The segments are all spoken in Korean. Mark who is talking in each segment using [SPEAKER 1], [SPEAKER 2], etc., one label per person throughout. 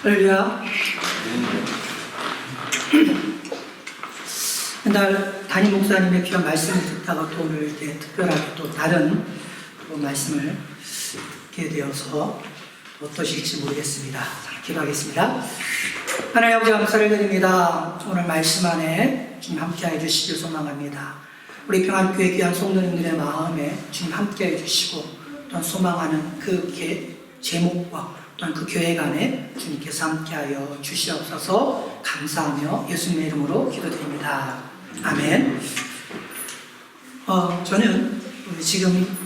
[SPEAKER 1] 할렐루야. 맨날 담임 목사님의 귀한 말씀을 듣다가 또 오늘 이렇게 특별하게 또 다른 말씀을 듣게 되어서 어떠실지 모르겠습니다. 자, 기도하겠습니다. 하나님 아버지 감사를 드립니다. 오늘 말씀 안에 주님 함께해 주시길 소망합니다. 우리 평안교회 귀한 성도님들의 마음에 주님 함께해 주시고 또한 소망하는 그 제목과 또한 그 교회 간에 주님께서 함께하여 주시옵소서. 감사하며 예수님의 이름으로 기도드립니다. 아멘. 저는 지금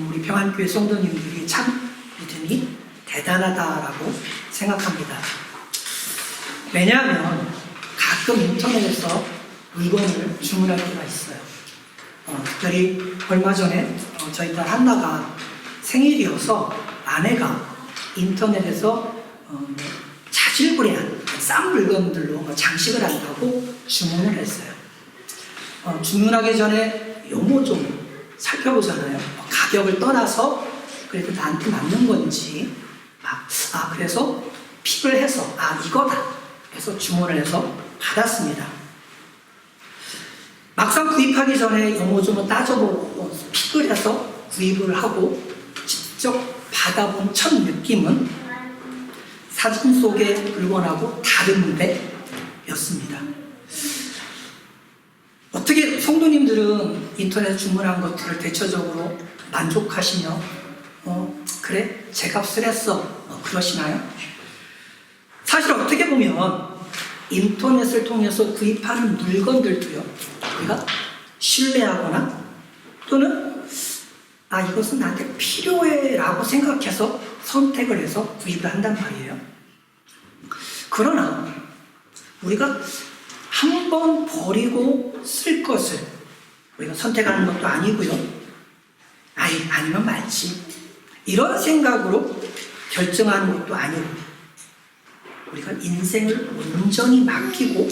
[SPEAKER 1] 우리 평안교회 성도님들이 참 믿음이 대단하다라고 생각합니다. 왜냐하면 가끔 인터넷에서 물건을 주문할 때가 있어요. 특별히 얼마 전에 저희 딸 한나가 생일이어서 아내가 인터넷에서 자질구레한 싼 물건들로 장식을 한다고 주문을 했어요. 주문하기 전에 요모 좀 살펴보잖아요. 가격을 떠나서 그래도 나한테 맞는 건지 그래서 픽을 해서 이거다 해서 주문을 해서 받았습니다. 막상 구입하기 전에 요모조모 따져보고 픽을 해서 구입을 하고 직접 받아본 첫 느낌은 사진 속의 물건하고 다른데 였습니다. 어떻게 성도님들은 인터넷 주문한 것들을 대체적으로 만족하시며 그래? 제 값을 했어 그러시나요? 사실 어떻게 보면 인터넷을 통해서 구입하는 물건들도요, 우리가 신뢰하거나 또는 이것은 나한테 필요해 라고 생각해서 선택을 해서 구입을 한단 말이에요. 그러나 우리가 한 번 버리고 쓸 것을 우리가 선택하는 것도 아니고요, 아니면 말지 이런 생각으로 결정하는 것도 아니고 우리가 인생을 온전히 맡기고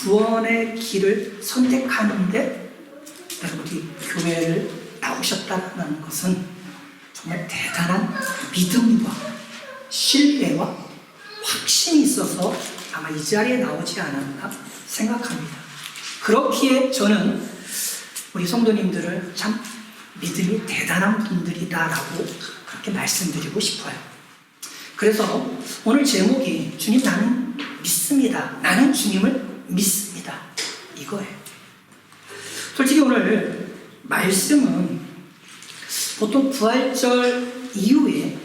[SPEAKER 1] 구원의 길을 선택하는데 우리 교회를 나오셨다는 것은 정말 대단한 믿음과 신뢰와 확신이 있어서 아마 이 자리에 나오지 않았나 생각합니다. 그렇기에 저는 우리 성도님들을 참 믿음이 대단한 분들이다라고 그렇게 말씀드리고 싶어요. 그래서 오늘 제목이 주님 나는 믿습니다. 나는 주님을 믿습니다. 이거예요. 솔직히 오늘 말씀은 보통 부활절 이후에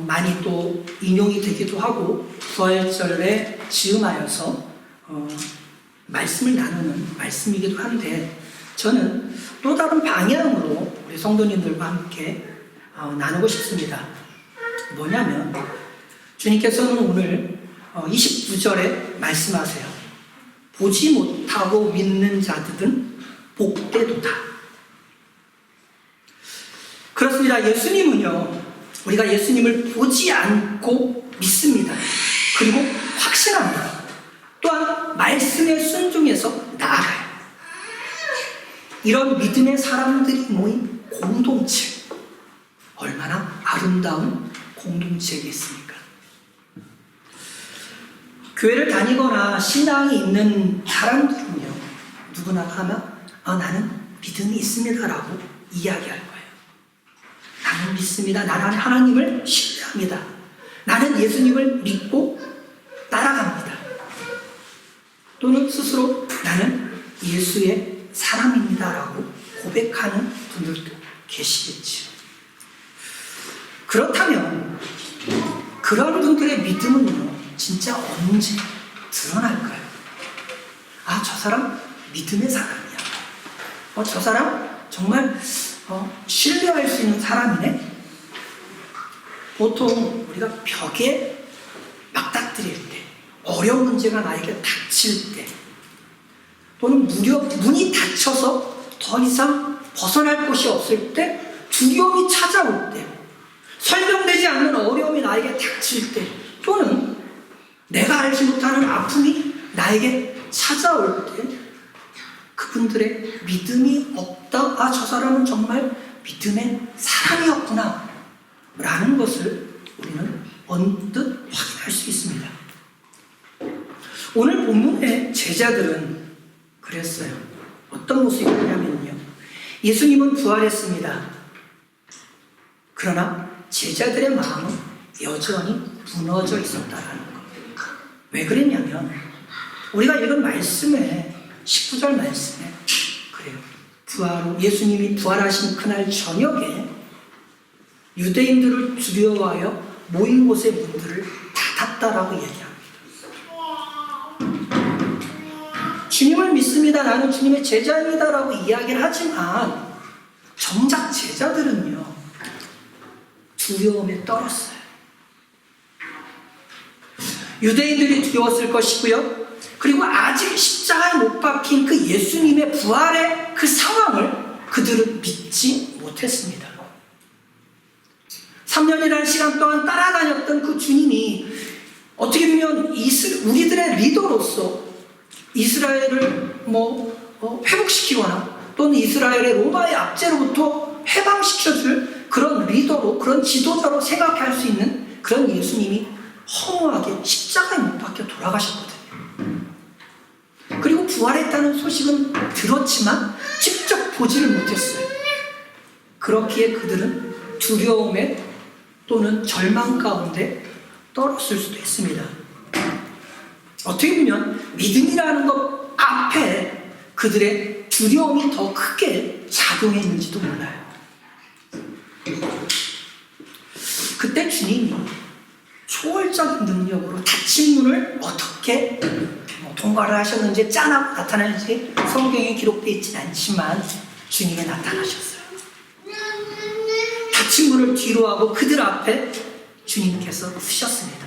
[SPEAKER 1] 많이 또 인용이 되기도 하고 부활절에 즈음하여서 말씀을 나누는 말씀이기도 한데 저는 또 다른 방향으로 우리 성도님들과 함께 나누고 싶습니다. 뭐냐면 주님께서는 오늘 29절에 말씀하세요. 보지 못하고 믿는 자들은 복되도다. 그렇습니다. 예수님은요, 우리가 예수님을 보지 않고 믿습니다. 그리고 확신합니다. 또한 말씀에 순종해서 나아가요. 이런 믿음의 사람들이 모인 공동체, 얼마나 아름다운 공동체겠습니까? 교회를 다니거나 신앙이 있는 사람들은요, 누구나 하면 나는 믿음이 있습니다 라고 이야기할 거예요. 나는 믿습니다. 나는 하나님을 신뢰합니다. 나는 예수님을 믿고 따라갑니다. 또는 스스로 나는 예수의 사람입니다 라고 고백하는 분들도 계시겠죠. 그렇다면 그런 분들의 믿음은요, 진짜 언제 드러날까요? 저 사람 믿음의 사람이야. 저 사람 정말 신뢰할 수 있는 사람이네. 보통 우리가 벽에 맞닥뜨릴 때, 어려운 문제가 나에게 닥칠 때, 또는 문이 닫혀서 더 이상 벗어날 곳이 없을 때, 두려움이 찾아올 때, 설명되지 않는 어려움이 나에게 닥칠 때, 또는 내가 알지 못하는 아픔이 나에게 찾아올 때 그분들의 믿음이 없다. 저 사람은 정말 믿음의 사람이었구나 라는 것을 우리는 언뜻 확인할 수 있습니다. 제자들은 그랬어요. 어떤 모습이냐면요. 예수님은 부활했습니다. 그러나 제자들의 마음은 여전히 무너져 있었다라는 겁니다. 왜 그랬냐면 우리가 읽은 말씀에 19절 말씀에 그래요. 예수님이 부활하신 그날 저녁에 유대인들을 두려워하여 모인 곳의 문들을 닫았다라고 얘기합니다. 주님을 믿습니다. 나는 주님의 제자입니다라고 이야기를 하지만 정작 제자들은요. 두려움에 떨었어요. 유대인들이 두려웠을 것이고요. 그리고 아직 십자가에 못 박힌 그 예수님의 부활의 그 상황을 그들은 믿지 못했습니다. 3년이라는 시간 동안 따라다녔던 그 주님이 어떻게 보면 우리들의 리더로서 이스라엘을 회복시키거나 또는 이스라엘의 로마의 압제로부터 해방시켜줄 그런 리더로, 그런 지도자로 생각할 수 있는 그런 예수님이 허무하게 십자가에 못 박혀 돌아가셨거든요. 그리고 부활했다는 소식은 들었지만 직접 보지를 못했어요. 그렇기에 그들은 두려움에 또는 절망 가운데 떨었을 수도 있습니다. 어떻게 보면 믿음이라는 것 앞에 그들의 두려움이 더 크게 작용했는지도 몰라요. 그때 주님이 초월적인 능력으로 닫힌 문을 어떻게 통과를 하셨는지 짠하고 나타나는지 성경에 기록되어 있지는 않지만 주님이 나타나셨어요. 닫힌 문을 뒤로 하고 그들 앞에 주님께서 서셨습니다.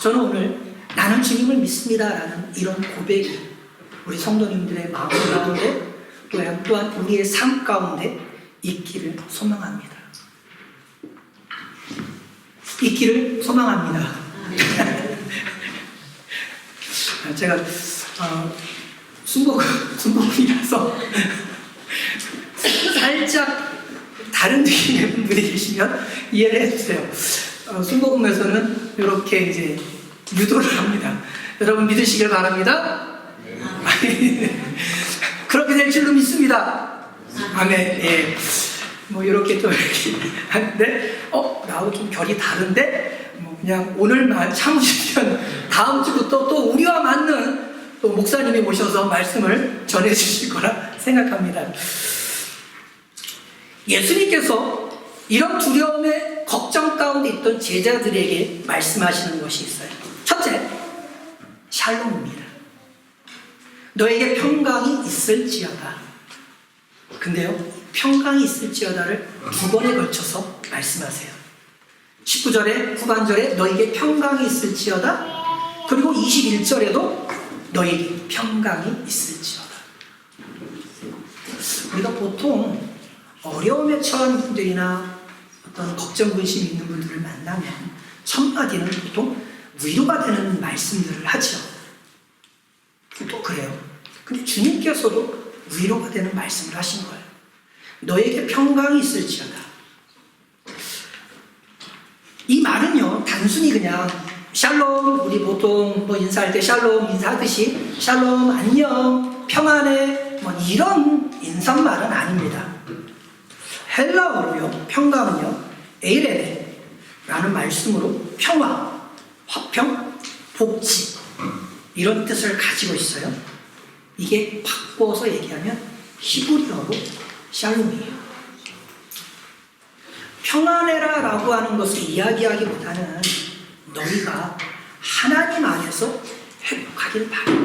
[SPEAKER 1] 저는 오늘 나는 주님을 믿습니다라는 이런 고백이 우리 성도님들의 마음 가운데 또한 우리의 삶 가운데 있기를 소망합니다. 있기를 소망합니다. 제가 순복음이라서 살짝 다른 느낌의 분들이 계시면 이해를 해주세요. 순복음에서는 이렇게 이제 유도를 합니다. 여러분 믿으시길 바랍니다. 그렇게 될 줄로 믿습니다. 아멘. 예. 이렇게 또 이렇게 하는데 나하고 좀 결이 다른데 그냥 오늘만 참으시면 다음 주부터 또 우리와 맞는 또 목사님이 오셔서 말씀을 전해 주실 거라 생각합니다. 예수님께서 이런 두려움에 걱정 가운데 있던 제자들에게 말씀하시는 것이 있어요. 첫째, 샬롬입니다. 너에게 평강이 있을지어다. 근데요, 평강이 있을지어다를 두 번에 걸쳐서 말씀하세요. 19절에 후반절에 너에게 평강이 있을지어다. 그리고 21절에도 너에게 평강이 있을지어다. 우리가 보통 어려움에 처한 분들이나 어떤 걱정, 근심이 있는 분들을 만나면 첫 마디는 보통 위로가 되는 말씀들을 하죠. 또 그래요. 근데 주님께서도 위로가 되는 말씀을 하신 거예요. 너에게 평강이 있을지어다. 이 말은요, 단순히 그냥 샬롬, 우리 보통 인사할 때 샬롬 인사하듯이 샬롬, 안녕, 평안해, 이런 인사말은 아닙니다. 헬라어로요, 평강은요, 에이레네라는 말씀으로 평화, 화평, 복지 이런 뜻을 가지고 있어요. 이게 바꿔서 얘기하면 히브리어로 샬롬이에요. 평안해라 라고 하는 것을 이야기하기보다는 너희가 하나님 안에서 회복하길 바래.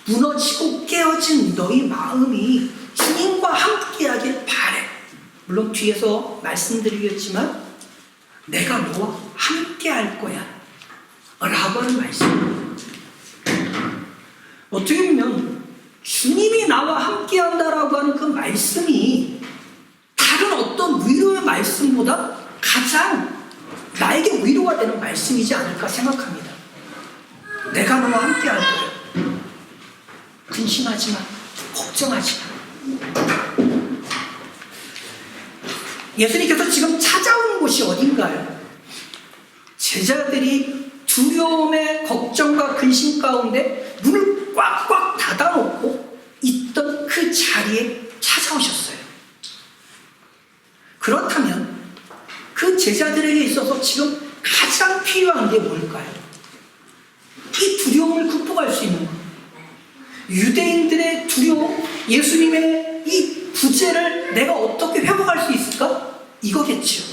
[SPEAKER 1] 무너지고 깨어진 너희 마음이 주님과 함께 하길 바래. 물론 뒤에서 말씀드리겠지만 내가 너와 함께 할 거야 라고 하는 말씀입니다. 어떻게 보면 주님이 나와 함께 한다라고 하는 그 말씀이 다른 어떤 위로의 말씀보다 가장 나에게 위로가 되는 말씀이지 않을까 생각합니다. 내가 너와 함께 할 거야. 근심하지 마. 걱정하지 마. 예수님께서 지금 찾아온 곳이 어딘가요? 제자들이 두려움의 걱정과 근심 가운데 문을 꽉꽉 닫아놓고 있던 그 자리에 찾아오셨어요. 그렇다면 그 제자들에게 있어서 지금 가장 필요한 게 뭘까요? 이 두려움을 극복할 수 있는 것. 유대인들의 두려움, 예수님의 이 부재를 내가 어떻게 회복할 수 있을까? 이거겠죠.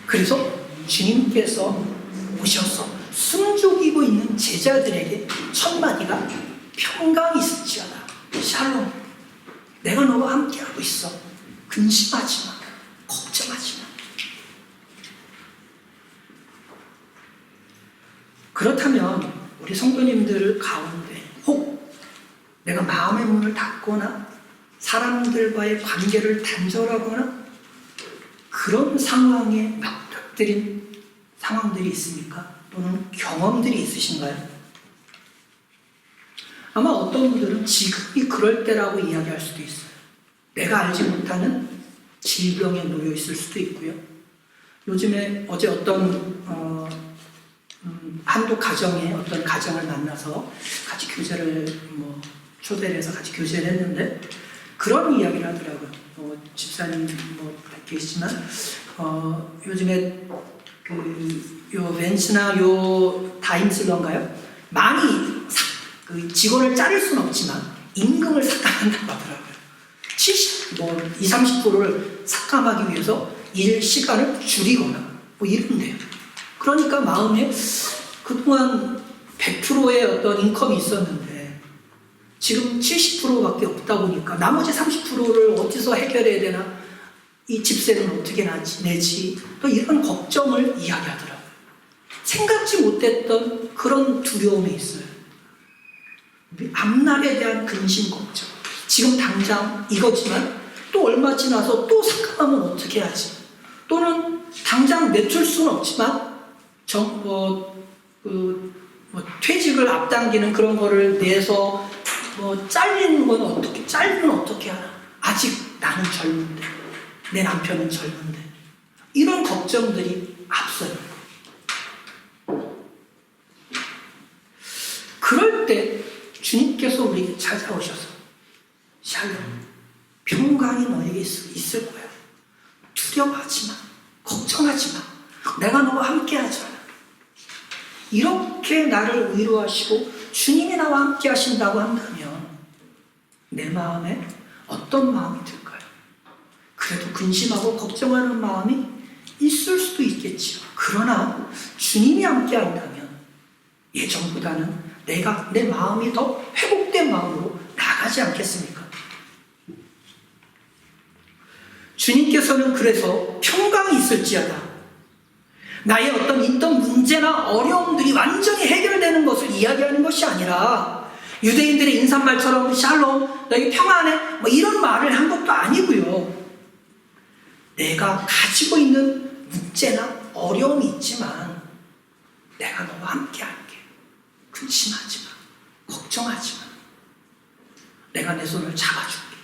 [SPEAKER 1] 그래서 주님께서 오셔서 숨죽이고 있는 제자들에게 첫 마디가 평강이 있을지어다. 샬롬. 내가 너와 함께하고 있어. 근심하지 마. 걱정하지 마. 그렇다면 우리 성도님들 가운데 혹 내가 마음의 문을 닫거나 사람들과의 관계를 단절하거나 그런 상황에 맞닥뜨린 상황들이 있습니까? 또는 경험들이 있으신가요? 아마 어떤 분들은 지금이 그럴 때라고 이야기할 수도 있어요. 내가 알지 못하는 질병에 놓여 있을 수도 있고요. 요즘에 어제 어떤 한국 가정에 어떤 가정을 만나서 같이 교제를 초대를 해서 같이 교제를 했는데 그런 이야기를 하더라고요. 집사님 계시지만 요즘에 요 벤츠나 요 다임슬러인가요? 많이 직원을 자를 수는 없지만 임금을 삭감한다고 하더라고요. 20-30%를 삭감하기 위해서 일 시간을 줄이거나 이런데요. 그러니까 마음에 그동안 100%의 어떤 인컴이 있었는데 지금 70%밖에 없다 보니까 나머지 30%를 어디서 해결해야 되나, 이 집세는 어떻게 내지, 또 이런 걱정을 이야기하더라고요. 생각지 못했던 그런 두려움이 있어요. 앞날에 대한 근심 걱정. 지금 당장 이거지만 또 얼마 지나서 또 삭감하면 어떻게 하지? 또는 당장 내줄 수는 없지만 퇴직을 앞당기는 그런 거를 내서 잘리는 건 어떻게 하나? 아직 나는 젊은데, 내 남편은 젊은데, 이런 걱정들이 앞서요. 그럴 때 주님께서 우리에게 찾아오셔서 샬롬, 평강이 너에게 있을 거야. 두려워하지 마. 걱정하지 마. 내가 너와 함께 하잖아. 이렇게 나를 위로하시고 주님이 나와 함께 하신다고 한다면 내 마음에 어떤 마음이 들까요? 그래도 근심하고 걱정하는 마음이 있을 수도 있겠지요. 그러나 주님이 함께 한다면 예전보다는 내 마음이 더 회복된 마음으로 나가지 않겠습니까? 주님께서는 그래서 평강이 있을지어다. 나의 어떤 있던 문제나 어려움들이 완전히 해결되는 것을 이야기하는 것이 아니라 유대인들의 인사말처럼 샬롬, 너에게 평안해, 이런 말을 한 것도 아니고요. 내가 가지고 있는 문제나 어려움이 있지만 내가 너와 함께 할게. 근심하지 마. 걱정하지 마. 내가 내 손을 잡아줄게.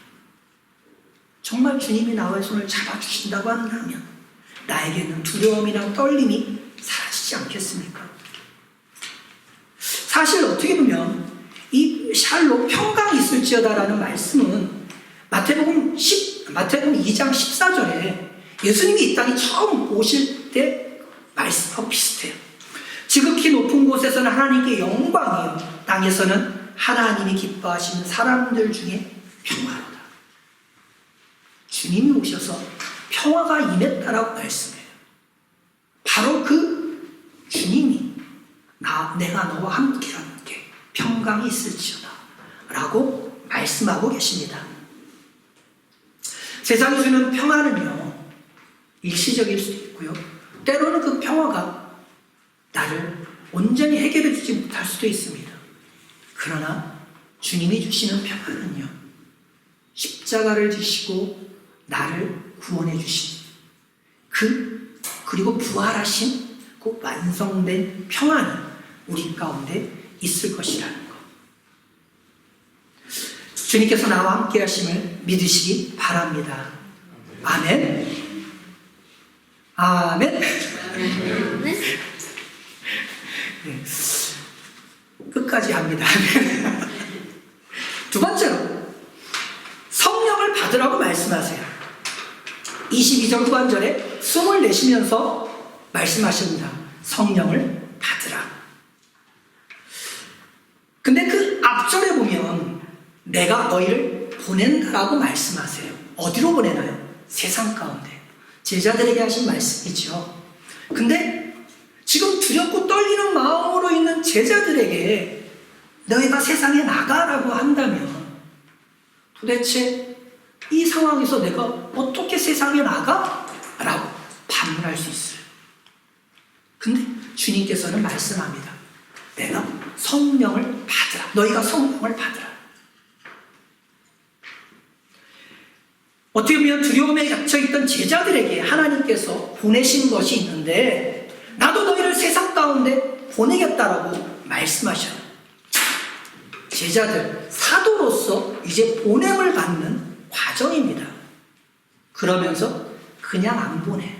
[SPEAKER 1] 정말 주님이 나의 손을 잡아주신다고 한다면 나에게는 두려움이나 떨림이 사라지지 않겠습니까? 사실 어떻게 보면 이 샬롬, 평강이 있을지어다라는 말씀은 마태복음 2장 14절에 예수님이 이 땅에 처음 오실 때 말씀하고 비슷해요. 지극히 높은 곳에서는 하나님께 영광이요, 땅에서는 하나님이 기뻐하시는 사람들 중에 평화로다. 주님이 오셔서 평화가 임했다라고 말씀해요. 바로 그 주님이 내가 너와 함께 평강이 있을지어다 라고 말씀하고 계십니다. 세상이 주는 평화는요, 일시적일 수도 있고요, 때로는 그 평화가 나를 온전히 해결해 주지 못할 수도 있습니다. 그러나 주님이 주시는 평화는요, 십자가를 지시고 나를 구원해 주신 그리고 부활하신 그 완성된 평안이 우리 가운데 있을 것이라는 것. 주님께서 나와 함께 하심을 믿으시기 바랍니다. 아멘. 아멘. 네. 끝까지 합니다. 두 번째로 성령을 받으라고 말씀하세요. 22절 후반절에 숨을 내쉬면서 말씀하십니다. 성령을 받으라. 근데 그 앞절에 보면 내가 너희를 보낸다라고 말씀하세요. 어디로 보내나요? 세상 가운데. 제자들에게 하신 말씀이죠. 근데 지금 두렵고 떨리는 마음으로 있는 제자들에게 너희가 세상에 나가라고 한다면 도대체 이 상황에서 내가 어떻게 세상에 나가? 라고 반문할 수 있어요. 근데 주님께서는 말씀합니다. 내가 성령을 받으라. 너희가 성령을 받으라. 어떻게 보면 두려움에 갇혀있던 제자들에게 하나님께서 보내신 것이 있는데 나도 너희를 세상 가운데 보내겠다라고 말씀하셔요. 제자들, 사도로서 이제 보냄을 받는 과정입니다. 그러면서 그냥 안 보내.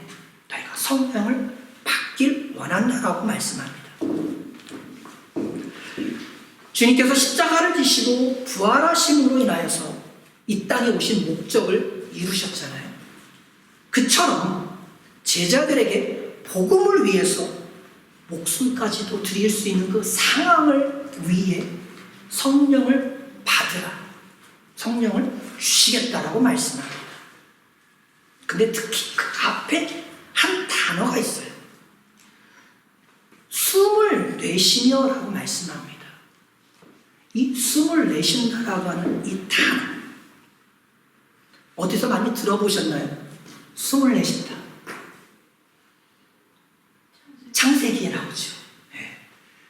[SPEAKER 1] 너희가 성령을 받길 원한다라고 말씀합니다. 주님께서 십자가를 지시고 부활하심으로 인하여서 이 땅에 오신 목적을 이루셨잖아요. 그처럼 제자들에게 복음을 위해서 목숨까지도 드릴 수 있는 그 상황을 위해 성령을 받으라. 성령을 주시겠다라고 말씀합니다. 근데 특히 그 앞에 한 단어가 있어요. 숨을 내쉬며라고 말씀합니다. 이 숨을 내쉰다라고 하는 이 단어 어디서 많이 들어보셨나요? 숨을 내쉰다. 창세기에 나오죠. 네.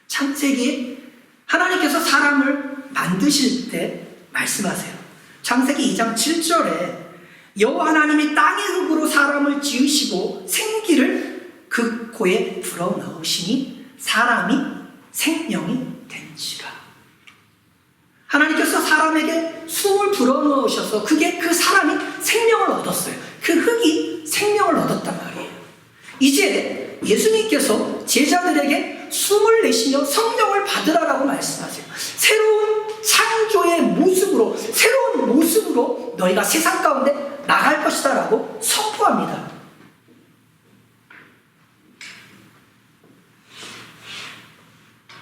[SPEAKER 1] 창세기에 하나님께서 사람을 만드실 때 말씀하세요. 창세기 2장 7절에 여호와 하나님이 땅의 흙으로 사람을 지으시고 생기를 그 코에 불어넣으시니 사람이 생명이 된지라. 하나님께서 사람에게 숨을 불어넣으셔서 그게 그 사람이 생명을 얻었어요. 그 흙이 생명을 얻었단 말이에요. 이제 예수님께서 제자들에게 숨을 내쉬며 성령을 받으라라고 말씀하세요. 새로운 창조의 모습으로, 새로운 모습으로 너희가 세상 가운데 나갈 것이다 라고 선포합니다.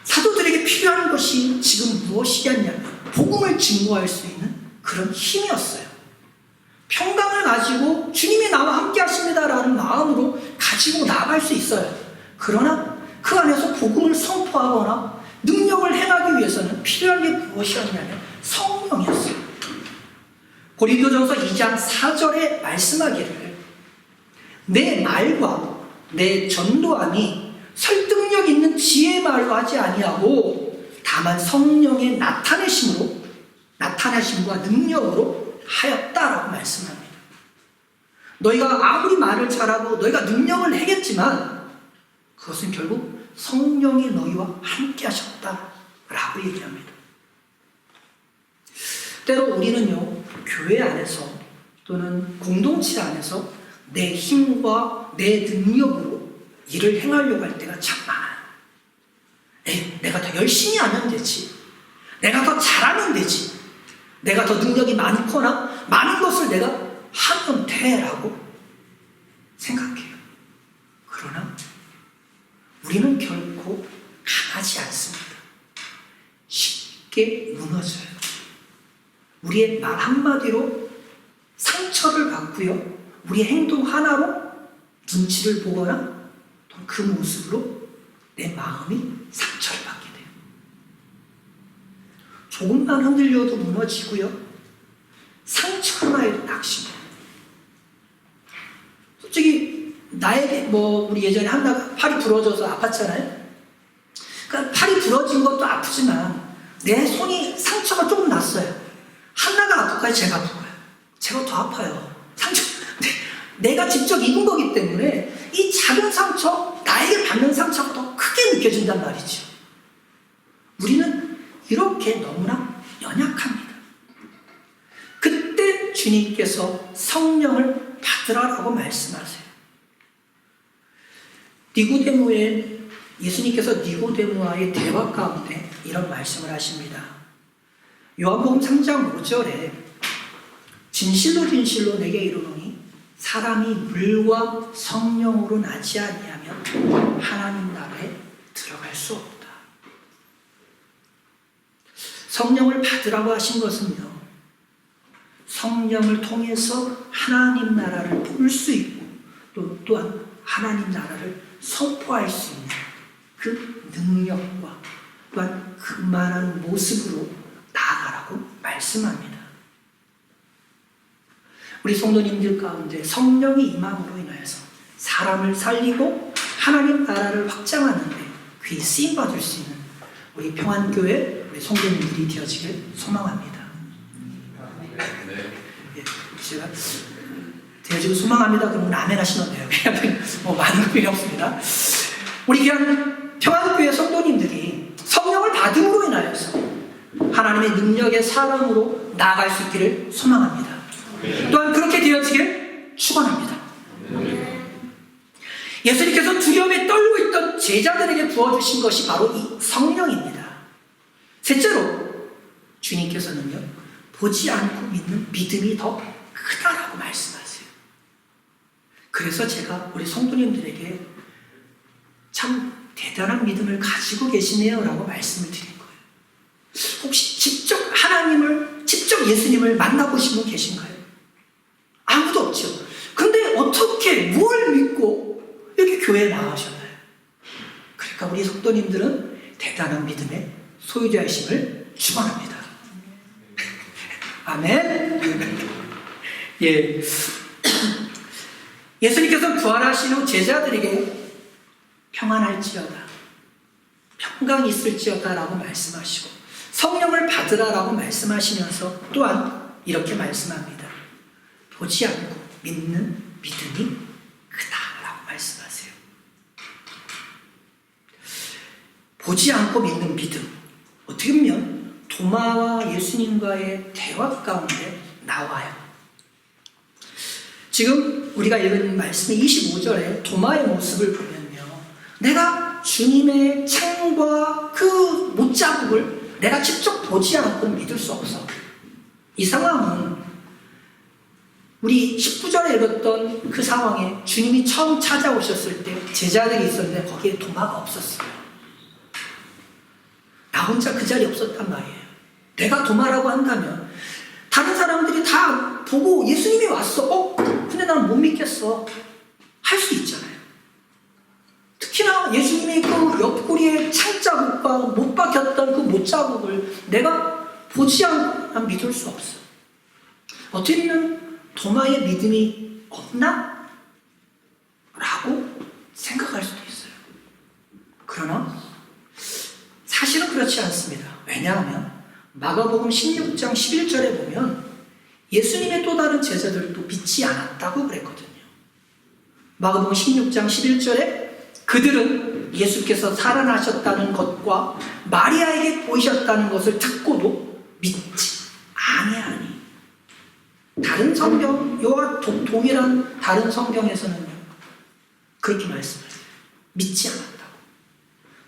[SPEAKER 1] 사도들에게 필요한 것이 지금 무엇이겠냐면 복음을 증거할 수 있는 그런 힘이었어요. 평강을 가지고 주님이 나와 함께 하십니다라는 마음으로 가지고 나갈 수 있어요. 그러나 그 안에서 복음을 선포하거나 능력을 행하기 위해서는 필요한 게 무엇이었냐면 성령이었어요. 고린도전서 2장 4절에 말씀하기를 내 말과 내 전도함이 설득력 있는 지혜의 말로 하지 아니하고 다만 성령의 나타내심과 능력으로 하였다라고 말씀합니다. 너희가 아무리 말을 잘하고 너희가 능력을 해겠지만 그것은 결국 성령이 너희와 함께 하셨다라고 얘기합니다. 때로 우리는요, 교회 안에서 또는 공동체 안에서 내 힘과 내 능력으로 일을 행하려고 할 때가 참 많아요. 내가 더 열심히 하면 되지. 내가 더 잘하면 되지. 내가 더 능력이 많거나 많은 것을 내가 하면 돼라고 생각해요. 그러나 우리는 결코 강하지 않습니다. 쉽게 무너져요. 우리의 말 한마디로 상처를 받고요. 우리의 행동 하나로 눈치를 보거나 또 그 모습으로 내 마음이 상처를 받게 돼요. 조금만 흔들려도 무너지고요. 상처 하나에도 낙심해요. 솔직히 나에게 우리 예전에 한나가 팔이 부러져서 아팠잖아요. 그러니까 팔이 부러진 것도 아프지만 내 손이 상처가 조금 났어요. 한나가 아플까요? 제가 아플까요? 제가 더 아파요. 상처. 내가 직접 입은 거기 때문에 이 작은 상처, 나에게 받는 상처가 더 크게 느껴진단 말이죠. 우리는 이렇게 너무나 연약합니다. 그때 주님께서 성령을 받으라라고 말씀하세요. 니고데모의 예수님께서 니고데모와의 대화 가운데 이런 말씀을 하십니다. 요한복음 3장 5절에 진실로 진실로 내게 이르노니 사람이 물과 성령으로 나지 아니하면 하나님 나라에 들어갈 수 없다. 성령을 받으라고 하신 것은요, 성령을 통해서 하나님 나라를 볼 수 있고 또한 하나님 나라를 선포할 수 있는 그 능력과 또한 그만한 모습으로 나아가라고 말씀합니다. 우리 성도님들 가운데 성령이 임함으로 인하여서 사람을 살리고 하나님 나라를 확장하는 데 귀히 쓰임받을 수 있는 우리 평안교회 우리 성도님들이 되어지길 소망합니다. 예, 제가 되어지길 소망합니다. 그러면 아멘 하시면 돼요. 그냥 뭐 많은 거 필요 없습니다. 우리 귀한 평안교회 성도님들이 성령을 받음으로 인하여서 하나님의 능력의 사람으로 나아갈 수 있기를 소망합니다. 또한 그렇게 되어지길 축원합니다. 예수님께서 두려움에 떨고 있던 제자들에게 부어주신 것이 바로 이 성령입니다. 셋째로 주님께서는요, 보지 않고 믿는 믿음이 더 크다라고 말씀하세요. 그래서 제가 우리 성도님들에게 참 대단한 믿음을 가지고 계시네요 라고 말씀을 드린 거예요. 혹시 직접 하나님을, 직접 예수님을 만나보신 분 계신가요? 아무도 없죠. 근데 어떻게 뭘 믿고 이렇게 교회에 나가셨나요? 그러니까 우리 성도님들은 대단한 믿음의 소유자이심을 축원합니다. 아멘. 예. 예수님께서 부활하신 후 제자들에게 평안할지어다, 평강이 있을지어다 라고 말씀하시고 성령을 받으라라고 말씀하시면서 또한 이렇게 말씀합니다. 보지 않고 믿는 믿음이 크다라고 말씀하세요. 보지 않고 믿는 믿음, 어떻게 보면 도마와 예수님과의 대화 가운데 나와요. 지금 우리가 읽은 말씀의 25절에 도마의 모습을 보면요, 내가 주님의 창과 그 못자국을 내가 직접 보지 않고 믿을 수 없어. 이 상황은 우리 19절에 읽었던 그 상황에 주님이 처음 찾아오셨을 때 제자들이 있었는데 거기에 도마가 없었어요. 나 혼자 그 자리에 없었단 말이에요. 내가 도마라고 한다면 다른 사람들이 다 보고 예수님이 왔어. 근데 나는 못 믿겠어. 할 수 있잖아요. 특히나 예수님이 그 옆구리에 창자국과 못 박혔던 그 못자국을 내가 보지 않고 난 믿을 수 없어. 어떻게 보면 도마의 믿음이 없나? 라고 생각할 수도 있어요. 그러나 사실은 그렇지 않습니다. 왜냐하면 마가복음 16장 11절에 보면 예수님의 또 다른 제자들도 믿지 않았다고 그랬거든요. 마가복음 16장 11절에 그들은 예수께서 살아나셨다는 것과 마리아에게 보이셨다는 것을 듣고도 믿지 아니하니. 다른 성경, 요와 동일한 다른 성경에서는 그렇게 말씀하세요. 믿지 않았다고.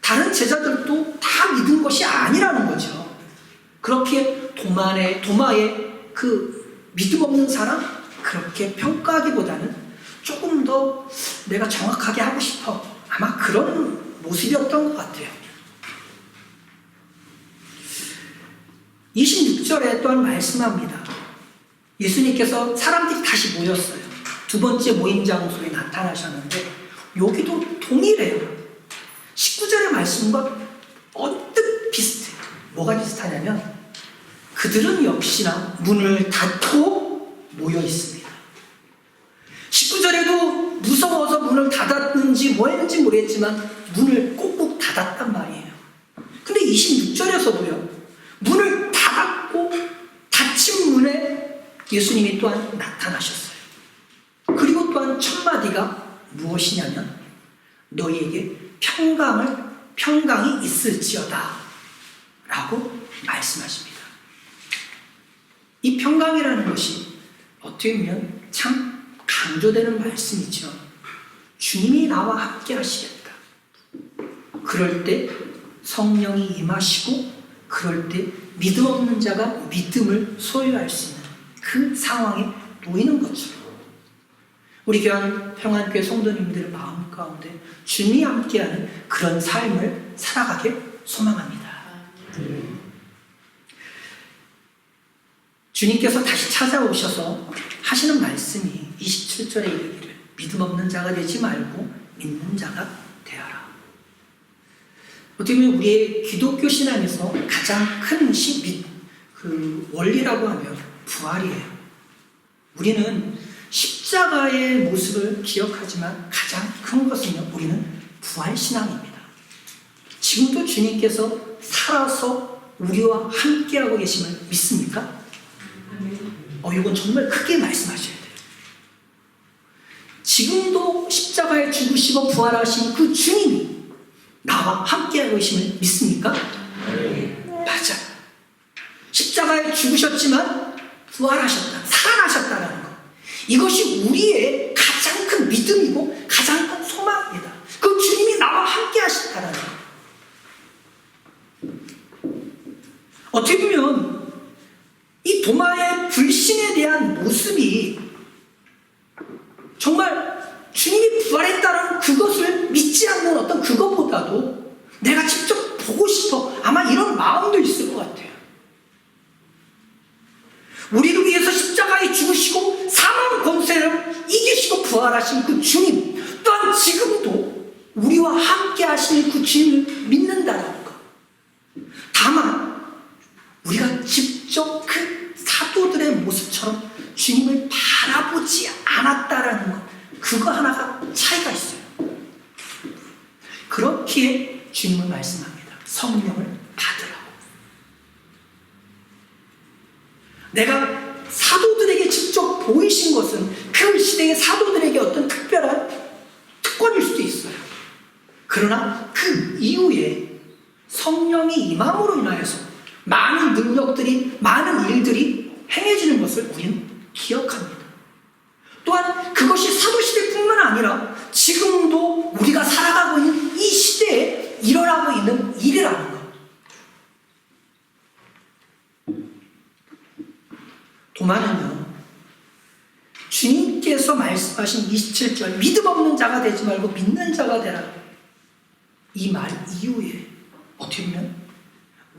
[SPEAKER 1] 다른 제자들도 다 믿은 것이 아니라는 거죠. 그렇게 도마의 그 믿음 없는 사람, 그렇게 평가하기보다는 조금 더 내가 정확하게 하고 싶어. 아마 그런 모습이었던 것 같아요. 26절에 또한 말씀합니다. 예수님께서 사람들이 다시 모였어요. 두 번째 모임 장소에 나타나셨는데 여기도 동일해요. 19절의 말씀과 언뜻 비슷해요. 뭐가 비슷하냐면 그들은 역시나 문을 닫고 모여 있습니다. 19절에도 무서워서 문을 닫았는지 뭐 했는지 모르겠지만 문을 꼭꼭 닫았단 말이에요. 근데 26절에서도요, 문을 닫았고 닫힌 문에 예수님이 또한 나타나셨어요. 그리고 또한 첫 마디가 무엇이냐면 너희에게 평강이 있을지어다 라고 말씀하십니다. 이 평강이라는 것이 어떻게 보면 참 강조되는 말씀이죠. 주님이 나와 함께 하시겠다. 그럴 때 성령이 임하시고 그럴 때 믿음 없는 자가 믿음을 소유할 수 있는 그 상황에 놓이는 거죠. 우리 교한 평안교회 성도님들 마음 가운데 주님이 함께하는 그런 삶을 살아가길 소망합니다. 주님께서 다시 찾아오셔서 하시는 말씀이 27절에 이르기를 믿음 없는 자가 되지 말고 믿는 자가 되어라. 어떻게 보면 우리의 기독교 신앙에서 가장 큰 원리라고 하면 부활이에요. 우리는 십자가의 모습을 기억하지만 가장 큰 것은요, 우리는 부활신앙입니다. 지금도 주님께서 살아서 우리와 함께하고 계심을 믿습니까? 이건 정말 크게 말씀하셔야 돼요. 지금도 십자가에 죽으시고 부활하신 그 주님이 나와 함께하고 계심을 믿습니까? 맞아. 십자가에 죽으셨지만 부활하셨다, 살아나셨다는 것. 이것이 우리의 가장 큰 믿음이고 가장 큰 소망입니다. 그 주님이 나와 함께 하신다는 것. 어떻게 보면 이 도마의 불신에 대한 모습이 정말 주님이 부활했다는 그것을 믿지 않는 어떤 그것보다도 내가 직접 보고 싶어, 아마 이런 마음도 있을 것 같아요. 우리를 위해서 십자가에 죽으시고 사망 권세를 이기시고 부활하신 그 주님, 또한 지금도 우리와 함께 하시는 그 주님을 믿는다는 것. 다만 우리가 직접 그 사도들의 모습처럼 주님을 바라보지 않았다라는 것, 그거 하나가 차이가 있어요. 그렇기에 주님은 말씀합니다. 성령을 받으라고. 내가 사도들에게 직접 보이신 것은 그 시대의 사도들에게 어떤 특별한 특권일 수도 있어요. 그러나 그 이후에 성령이 임함으로 인하여서 많은 능력들이, 많은 일들이 행해지는 것을 우리는 기억합니다. 또한 그것이 사도시대뿐만 아니라 지금도 우리가 살아가고 있는 이 시대에 일어나고 있는 일이라는 것. 도마는요, 주님께서 말씀하신 27절 믿음 없는 자가 되지 말고 믿는 자가 되라, 이 말 이후에 어떻게 보면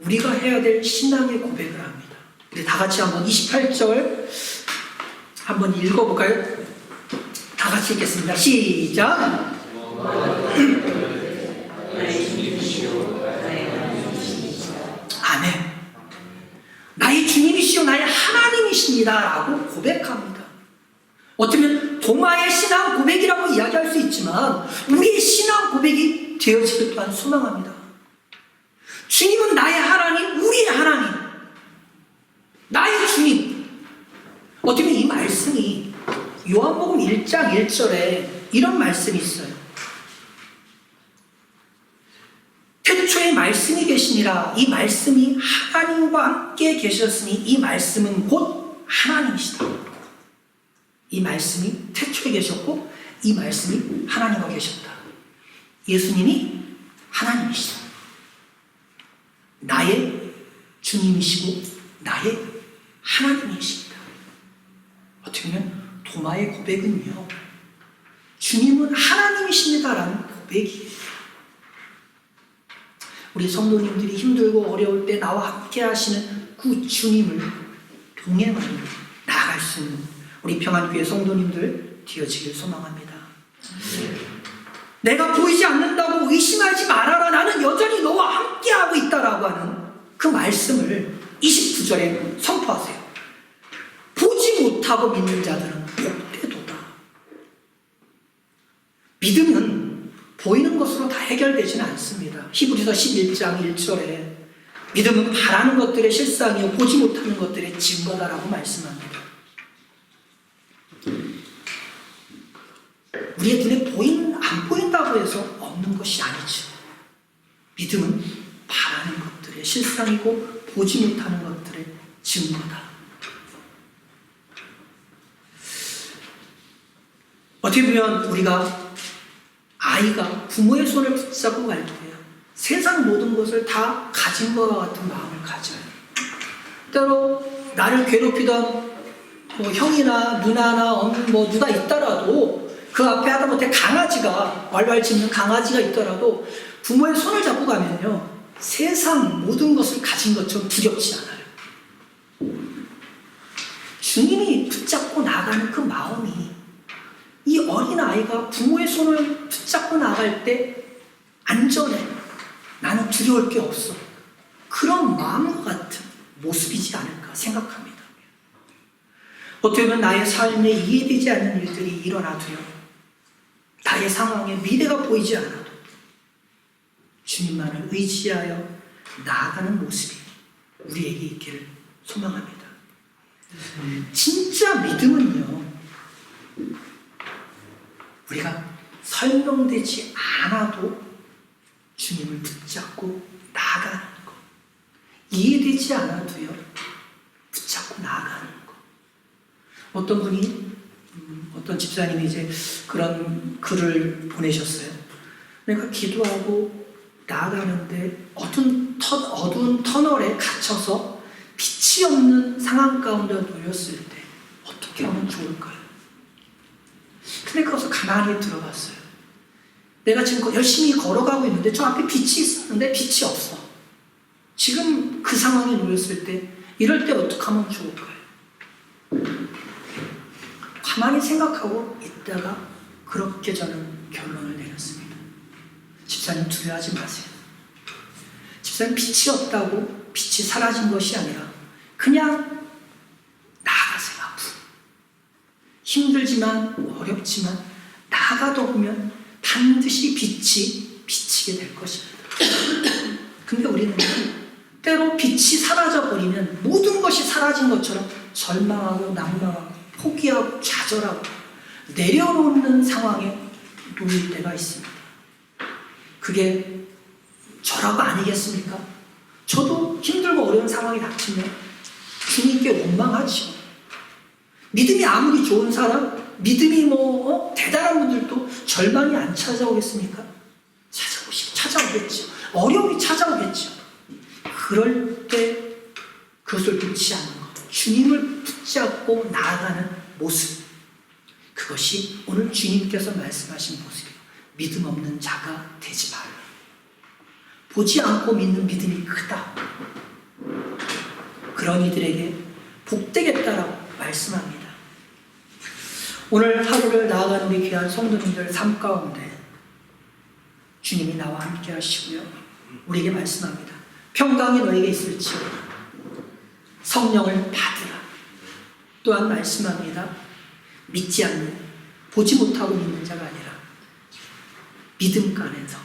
[SPEAKER 1] 우리가 해야 될 신앙의 고백을 합니다. 우리 다 같이 한번 28절 한번 읽어볼까요? 다 같이 읽겠습니다. 시작. 아멘. 나의 주님이시오 나의 하나님이십니다 라고 고백합니다. 어쩌면 도마의 신앙 고백이라고 이야기할 수 있지만 우리의 신앙 고백이 되어지길 또한 소망합니다. 주님은 나의 하나님, 우리의 하나님, 나의 주님. 어떻게 보면 이 말씀이 요한복음 1장 1절에 이런 말씀이 있어요. 태초에 말씀이 계시니라. 이 말씀이 하나님과 함께 계셨으니 이 말씀은 곧 하나님이시다. 이 말씀이 태초에 계셨고 이 말씀이 하나님과 계셨다. 예수님이 하나님이시다. 나의 주님이시고 나의 하나님이십니다. 어떻게 보면 도마의 고백은요, 주님은 하나님이십니다라는 고백이에요. 우리 성도님들이 힘들고 어려울 때 나와 함께 하시는 그 주님을 동행하며 나아갈 수 있는 우리 평안교회 성도님들 되어지길 소망합니다. 내가 보이지 않는다고 의심하지 말아라. 나는 여전히 너와 함께하고 있다라고 하는 그 말씀을 29절에 선포하세요. 보지 못하고 믿는 자들은 복되도다. 믿음은 보이는 것으로 다 해결되지는 않습니다. 히브리서 11장 1절에 믿음은 바라는 것들의 실상이요 보지 못하는 것들의 증거다라고 말씀합니다. 우리의 눈에 안 보인다고 해서 없는 것이 아니죠. 믿음은 바라는 것들의 실상이고 보지 못하는 것들의 증거다. 어떻게 보면 우리가 아이가 부모의 손을 붙잡고 갈 때 세상 모든 것을 다 가진 것과 같은 마음을 가져요. 때로 나를 괴롭히던 뭐 형이나 누나나 뭐 누가 있더라도 그 앞에 하다못해 강아지가 왈왈 짖는 강아지가 있더라도 부모의 손을 잡고 가면요 세상 모든 것을 가진 것처럼 두렵지 않아요. 주님이 붙잡고 나가는 그 마음이 이 어린아이가 부모의 손을 붙잡고 나갈 때 안전해. 나는 두려울 게 없어. 그런 마음과 같은 모습이지 않을까 생각합니다. 어떻게 보면 나의 삶에 이해되지 않는 일들이 일어나도요. 나의 상황에 미래가 보이지 않아도 주님만을 의지하여 나아가는 모습이 우리에게 있기를 소망합니다. 진짜 믿음은요. 우리가 설명되지 않아도 주님을 붙잡고 나아가는 것. 이해되지 않아도요. 붙잡고 나아가는 것. 어떤 분이 어떤 집사님이 이제 그런 글을 보내셨어요. 내가 기도하고 나아가는데 어두운 터널에 갇혀서 빛이 없는 상황 가운데 놓였을 때 어떻게 하면 좋을까요? 근데 그것을 가만히 들어봤어요. 내가 지금 열심히 걸어가고 있는데 저 앞에 빛이 있었는데 빛이 없어. 지금 그 상황에 놓였을 때 이럴 때 어떻게 하면 좋을까요? 가만히 생각하고 있다가 그렇게 저는 결론을 내렸습니다. 집사님 두려워하지 마세요. 집사님 빛이 없다고 빛이 사라진 것이 아니라 그냥 나아가세요. 앞으로. 힘들지만 어렵지만 나아가다 보면 반드시 빛이 비치게 될 것입니다. 근데 우리는 때로 빛이 사라져버리면 모든 것이 사라진 것처럼 절망하고 낭망하고 포기하고 좌절하고 내려놓는 상황에 놓일 때가 있습니다. 그게 저라고 아니겠습니까? 저도 힘들고 어려운 상황이 닥치면 주님께 원망하죠. 믿음이 아무리 좋은 사람, 믿음이 대단한 분들도 절망이 안 찾아오겠습니까? 찾아오겠죠. 어려움이 찾아오겠죠. 그럴 때 그것을 놓지 않는 것, 주님을 붙잡고 나아가는 모습, 그것이 오늘 주님께서 말씀하신 모습이에요. 믿음 없는 자가 되지 말라. 보지 않고 믿는 믿음이 크다. 그런 이들에게 복되겠다라고 말씀합니다. 오늘 하루를 나아가는 우리 귀한 성도님들 삶 가운데 주님이 나와 함께 하시고요. 우리에게 말씀합니다. 평강이 너에게 있을지어다. 성령을 받으라. 또한 말씀합니다. 믿지 않는, 보지 못하고 믿는 자가 아니라 믿음간에서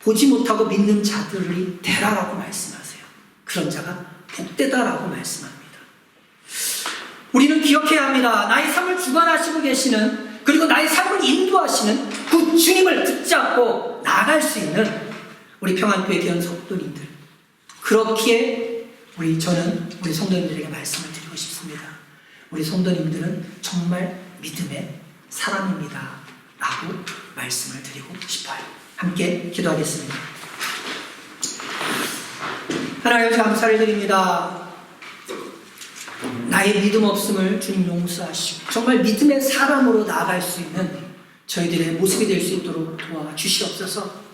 [SPEAKER 1] 보지 못하고 믿는 자들이 되라라고 말씀하세요. 그런 자가 복되다라고 말씀합니다. 우리는 기억해야 합니다. 나의 삶을 주관하시고 계시는, 그리고 나의 삶을 인도하시는 그 주님을 붙잡고 나아갈 수 있는 우리 평안교회 귀한 성도님들, 그렇기에 저는 우리 성도님들에게 말씀을 드리고 싶습니다. 우리 성도님들은 정말 믿음의 사람입니다 라고 말씀을 드리고 싶어요. 함께 기도하겠습니다. 하나님 감사를 드립니다. 나의 믿음 없음을 주님 용서하시고 정말 믿음의 사람으로 나아갈 수 있는 저희들의 모습이 될 수 있도록 도와주시옵소서.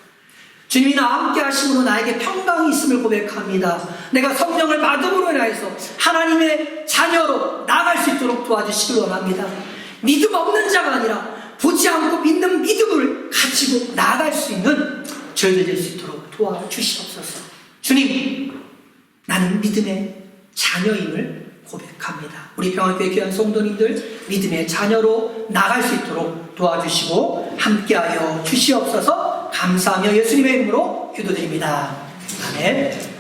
[SPEAKER 1] 주님이 나와 함께 하심으로 나에게 평강이 있음을 고백합니다. 내가 성령을 받음으로 인해서 하나님의 자녀로 나아갈 수 있도록 도와주시길 원합니다. 믿음 없는 자가 아니라 보지 않고 믿는 믿음을 가지고 나아갈 수 있는 저희들 될 수 있도록 도와주시옵소서. 주님, 나는 믿음의 자녀임을 고백합니다. 우리 평안교회 귀한 성도님들 믿음의 자녀로 나아갈 수 있도록 도와주시고 함께하여 주시옵소서. 감사하며 예수님의 이름으로 기도드립니다. 아멘.